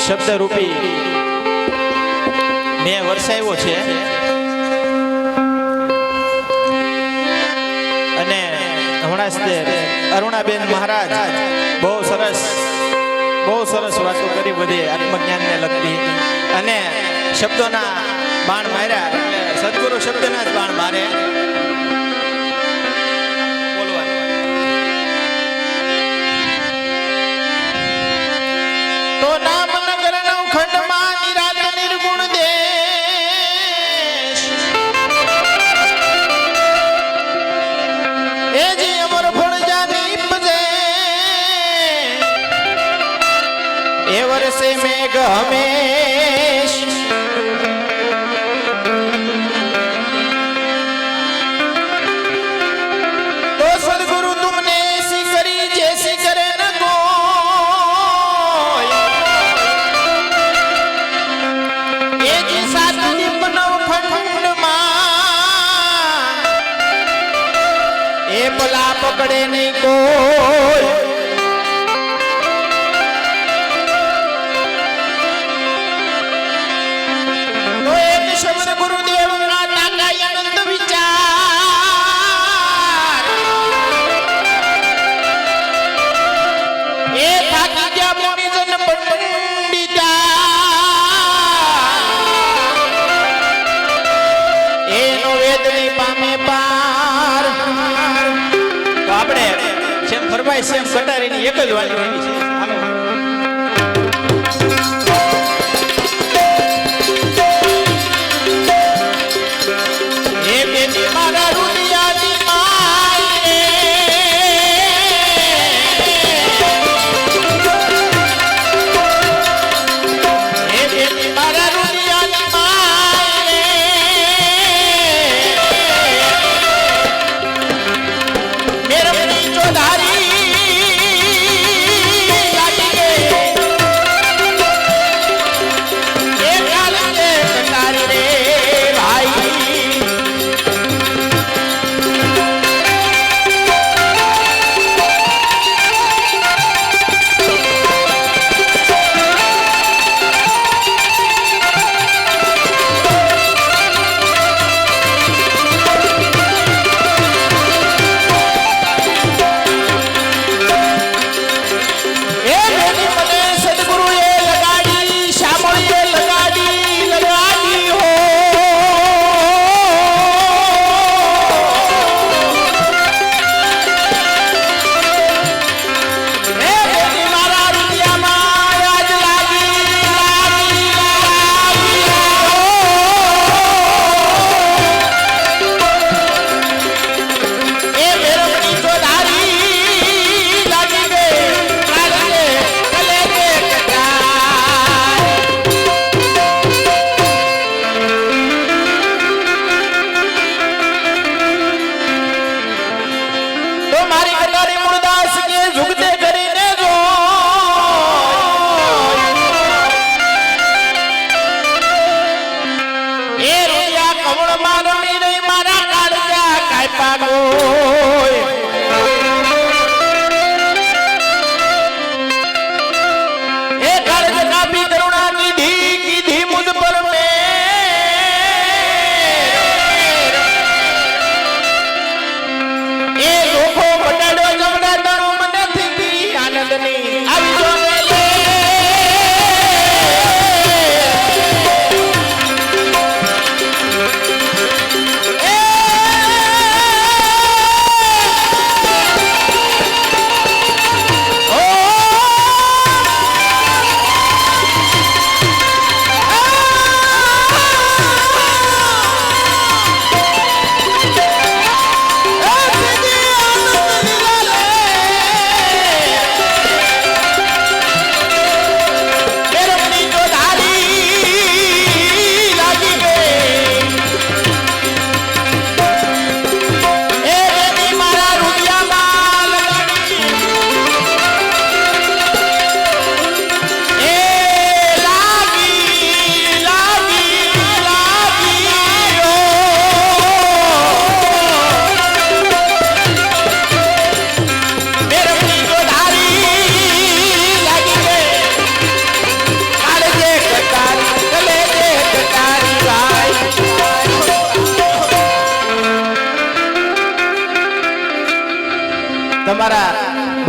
શબ્દ રૂપી મેં વરસાવ્યો છે અને હમણાં જ અરુણાબેન મહારાજ બહુ સરસ વાતો કરી બધી આત્મજ્ઞાનને લગતી અને શબ્દોના બાણ માર્યા એટલે સદગુરુ શબ્દના જ બાણ મારે તો નામ નગર નવખંડમાં નિરાત નિર્ગુણ દેશ એ જે અમર ફળ જાની પજે એ વર્ષે મેઘ હમેશ તો સદગુરુ તુમને એસી કરી જૈસી કરે ન કોઈ એ જે સાત દીપ નવખંડમાં એ ભલા પકડે નહીં કોઈ શબ્દ ગુરુદેવ ના ટાકા અનંત વિચાર એ થાકી ગયા મુનિજન પંડિતા એનો વેદ નહીં પામે પાર તો આપણે જેમ ફરમાય છે એમ કટારીની એક જ વાણી હોય છે હાલો મેરમની ચોધારી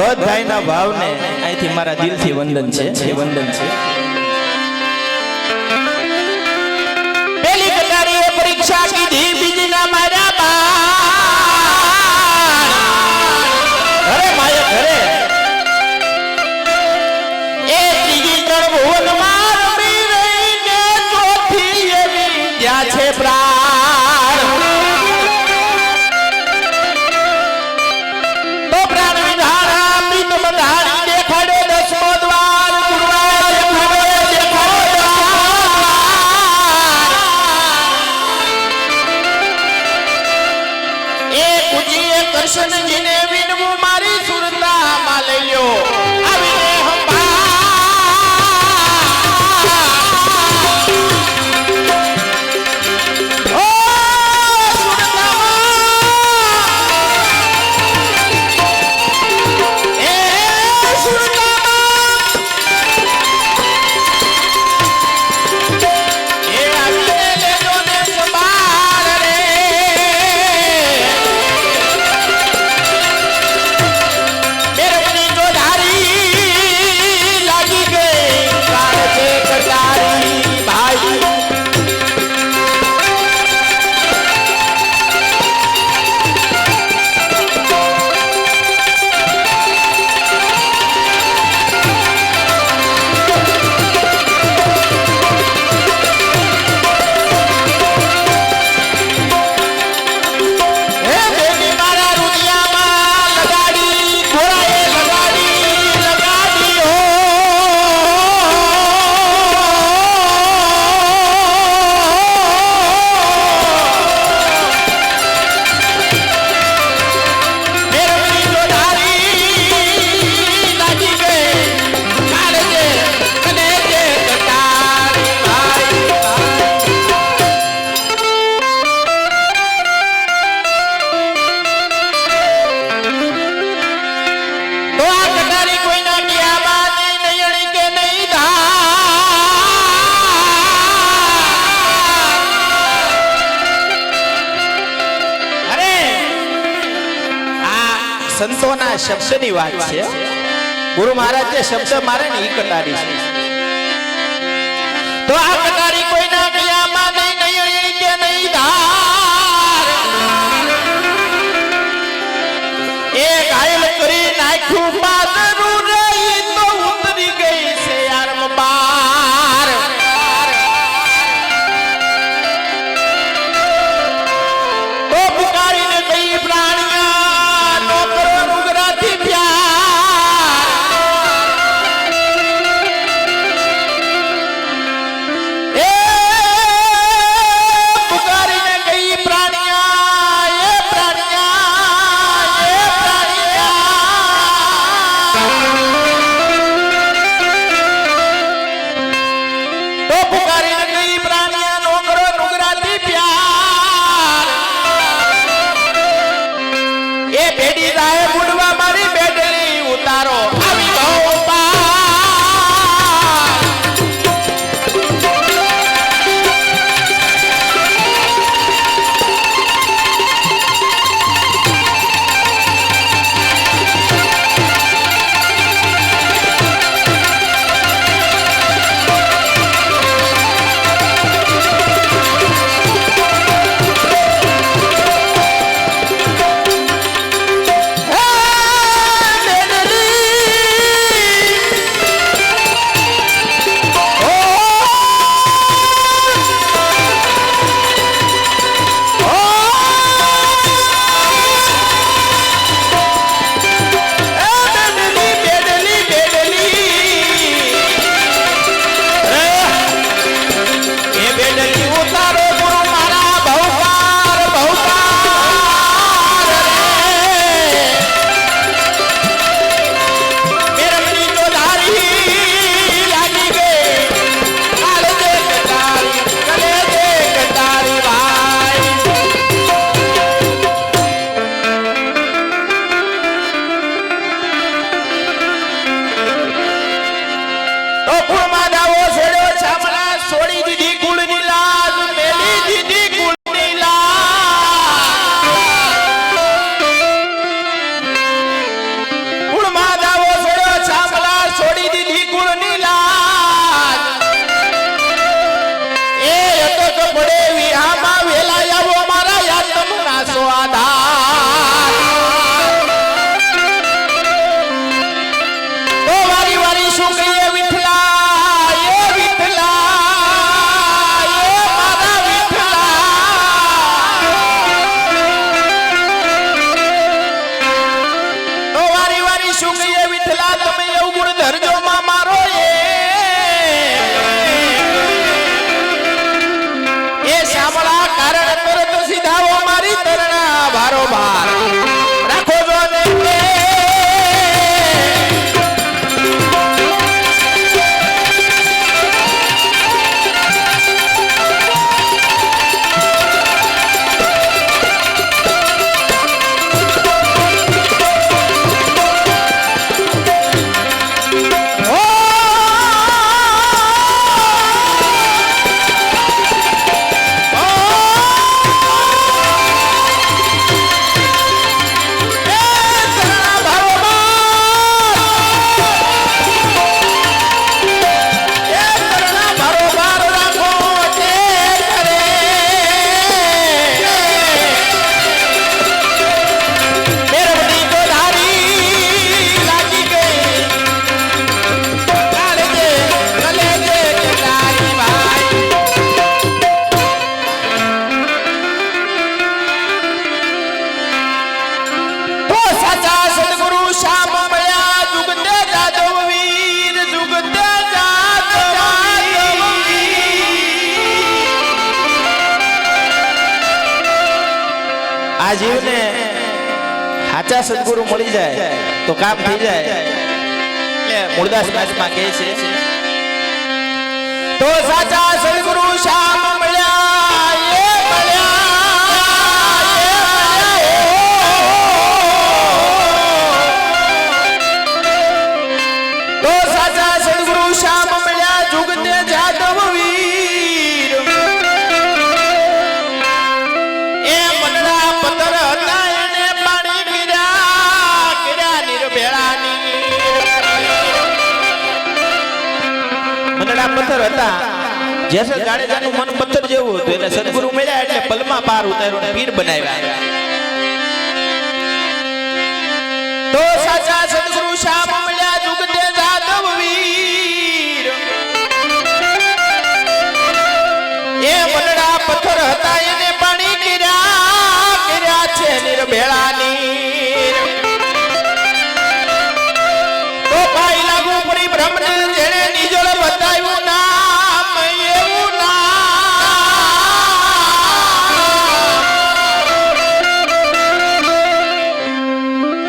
બધાયના ભાવને અહીંથી મારા દિલથી વંદન છે વંદન છે. પેલી કટારીએ પરીક્ષા કીધી બીજીના માર્યા બાણ. ઘરે માય ઘરે એ ત્રીજી ત્રણ ભુવનમાં રમી રહીને ચોથી એવી ત્યાં છે પ્રાણ. તો પ્રાણ વિધાણા પ્રીત બંધાણી દેખાડે દસમો દ્વાર ગુરુવાર દેખાડે એ કુજીએ કૃષ્ણજીને વિનવું મારી સુરતામાં લઈ લ્યો આવીને સંતોના શબ્દની વાત છે. ગુરુ મહારાજ જે શબ્દ મારે ને ઈ કટારી છે. તો આ કટારી કોઈના ક્રિયામાં નહીં કે નહીં ધાર એ ઘાયલ કરી નાખ્યું પાદરું રે ઈ તો ઉતરી ગઈ છે આરમ બાર. તો પુકારીને કઈ પ્રાણીયા એ તરણા ભારો ભાર રાખો જો ને આ જીવને સાચા સદગુરુ મળી જાય તો કામ થઈ જાય એટલે મૂળદાસ દાસમાં કહે છે તો સાચા સદગુરુ શામ મળ્યા એ મળ્યા તો સાચા સદગુરુ શામ મળ્યા જુગતે જાદવ વીર એ મનડા પતર હતા એને પાણી કર્યા નિર્ભેળાની મનડા પથ્થર હતા જેસે જાડેજાનું મન પથ્થર જેવું હતું એટલે સદગુરુ મળ્યા એટલે પલમાં પાર ઉતાર્યો પીર બનાવ્યા તો સાચા સદગુરુ શામ મળ્યા જુગતે જાદવ વીર એ મનડા પથ્થર હતા એને પાણી કર્યા છે નિર્ભેળાની તો ભાઈ લાગુ પડી બ્રહ્મને જેણે નિજળ બતાવ્યું નામ એવું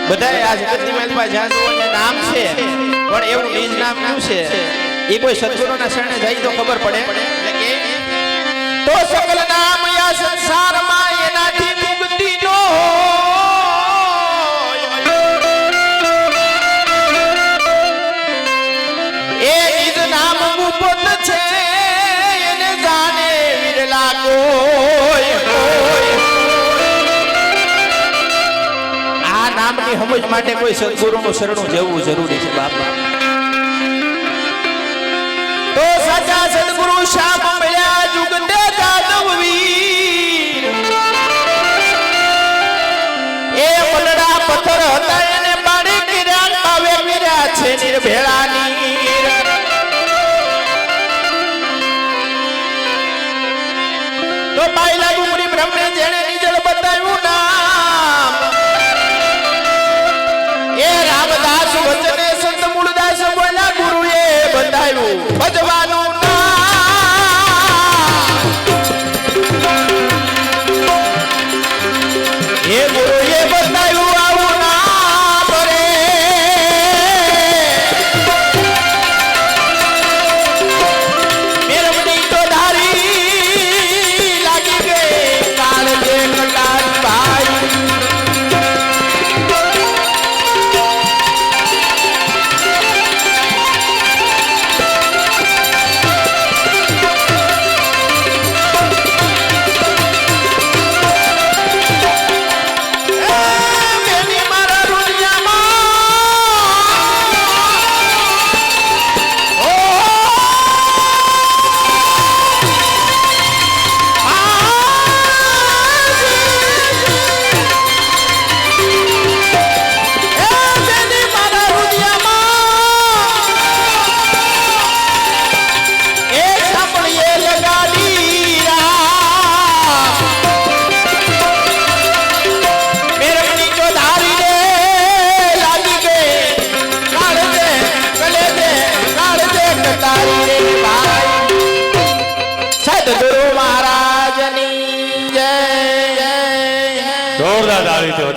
બધાય આ જગતની મેલમાં જ્યાં જોઈને નામ છે પણ એવું નિજ નામ શું છે એ કોઈ સદગુરુના શરણે જાય તો ખબર પડે એટલે કે તો સકલ નામ યા સંસારમાં એનાથી મુક્તિ નો એ નિજ નામ મુપત છે એને જાણે વિરલા કોઈ આ નામની સમજ માટે કોઈ સદગુરુનું શરણું જવું જરૂરી છે બાપા તો સાચા સદગુરુ શામ મળ્યા જુગતે જાદવ વીર એ મનડા પથ્થર હતા એને પાડી કર્યા આવે કર્યા છે નિર્ભેળાની તો પાઈ લાગુ મુનિ બ્રહ્મને જેણે નિજળ બતાવ્યું નામ એ રામદાસ વચને સંત મૂળદાસ બોલ્યા ગુરુએ બતાવ્યું ભજવાનું નામ વધાવી દો